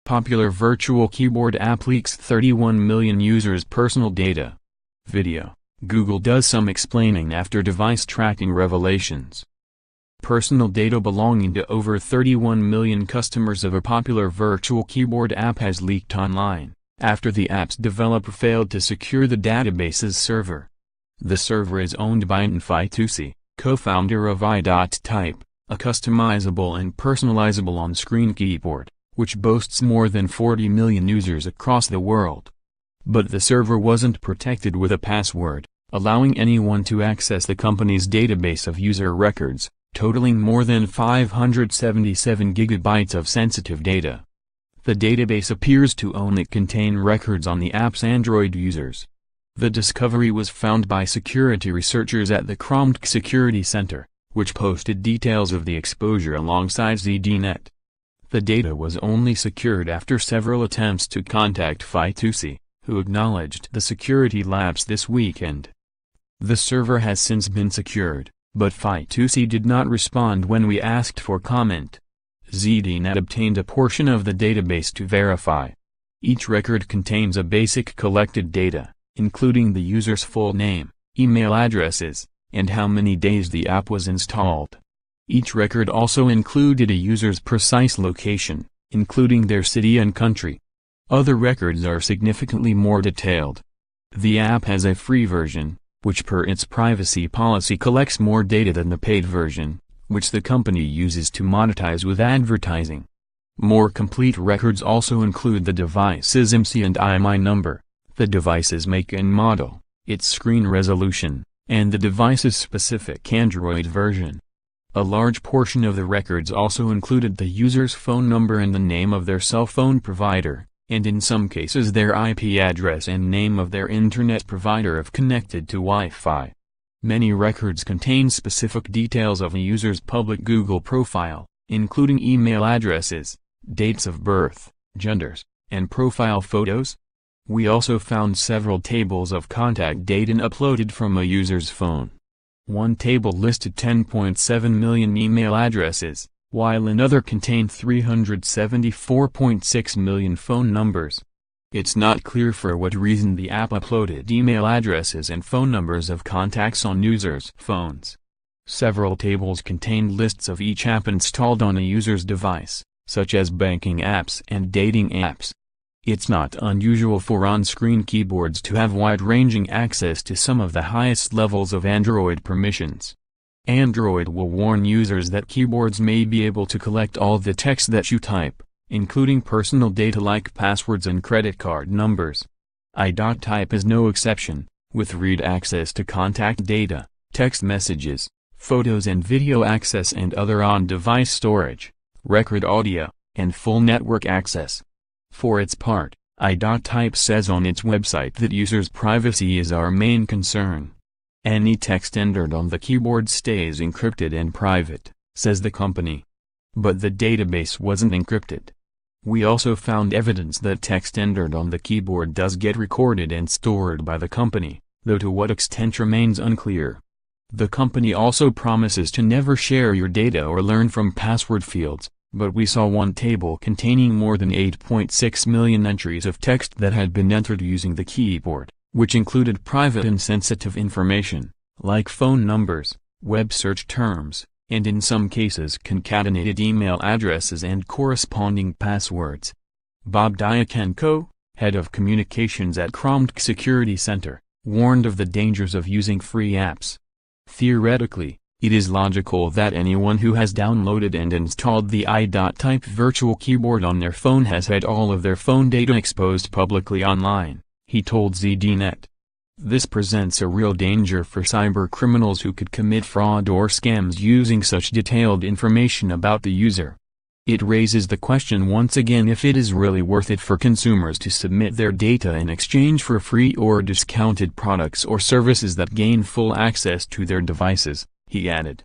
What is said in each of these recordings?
Popular virtual keyboard app leaks 31 million users' personal data. Video. Google does some explaining after device tracking revelations. Personal data belonging to over 31 million customers of a popular virtual keyboard app has leaked online, after the app's developer failed to secure the database's server. The server is owned by Eitan Fitusi, co-founder of AI.type, a customizable and personalizable on-screen keyboard, which boasts more than 40 million users across the world. But the server wasn't protected with a password, allowing anyone to access the company's database of user records, totaling more than 577 gigabytes of sensitive data. The database appears to only contain records on the app's Android users. The discovery was found by security researchers at the Chromd Security Center, which posted details of the exposure alongside ZDNet. The data was only secured after several attempts to contact Fitusi, who acknowledged the security lapse this weekend. The server has since been secured, but Fitusi did not respond when we asked for comment. ZDNet obtained a portion of the database to verify. Each record contains a basic collected data, including the user's full name, email addresses, and how many days the app was installed. Each record also included a user's precise location, including their city and country. Other records are significantly more detailed. The app has a free version, which per its privacy policy collects more data than the paid version, which the company uses to monetize with advertising. More complete records also include the device's IMSI and IMEI number, the device's make and model, its screen resolution, and the device's specific Android version. A large portion of the records also included the user's phone number and the name of their cell phone provider, and in some cases their IP address and name of their internet provider if connected to Wi-Fi. Many records contain specific details of a user's public Google profile, including email addresses, dates of birth, genders, and profile photos. We also found several tables of contact data uploaded from a user's phone. One table listed 10.7 million email addresses, while another contained 374.6 million phone numbers. It's not clear for what reason the app uploaded email addresses and phone numbers of contacts on users' phones. Several tables contained lists of each app installed on a user's device, such as banking apps and dating apps. It's not unusual for on-screen keyboards to have wide-ranging access to some of the highest levels of Android permissions. Android will warn users that keyboards may be able to collect all the text that you type, including personal data like passwords and credit card numbers. AI.type is no exception, with read access to contact data, text messages, photos and video access and other on-device storage, record audio, and full network access. For its part, AI.type says on its website that users' privacy is our main concern. Any text entered on the keyboard stays encrypted and private, says the company. But the database wasn't encrypted. We also found evidence that text entered on the keyboard does get recorded and stored by the company, though to what extent remains unclear. The company also promises to never share your data or learn from password fields, but we saw one table containing more than 8.6 million entries of text that had been entered using the keyboard, which included private and sensitive information, like phone numbers, web search terms, and in some cases concatenated email addresses and corresponding passwords. Bob Diakenko, head of communications at Chromd Security Center, warned of the dangers of using free apps. Theoretically, it is logical that anyone who has downloaded and installed the AI.type virtual keyboard on their phone has had all of their phone data exposed publicly online, he told ZDNet. This presents a real danger for cyber criminals who could commit fraud or scams using such detailed information about the user. It raises the question once again if it is really worth it for consumers to submit their data in exchange for free or discounted products or services that gain full access to their devices, he added.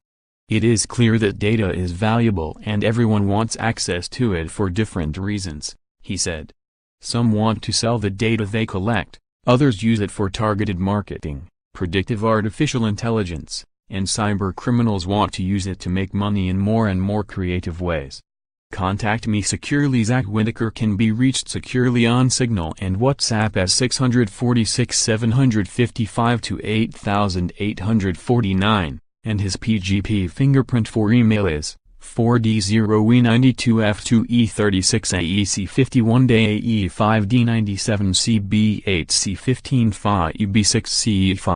It is clear that data is valuable and everyone wants access to it for different reasons, he said. Some want to sell the data they collect, others use it for targeted marketing, predictive artificial intelligence, and cyber criminals want to use it to make money in more and more creative ways. Contact me securely. Zach Whitaker can be reached securely on Signal and WhatsApp as 646 755 to 8849, and his PGP fingerprint for email is 4D0E92F2E36AEC51DAE5D97CB8C15 5EB6CE5.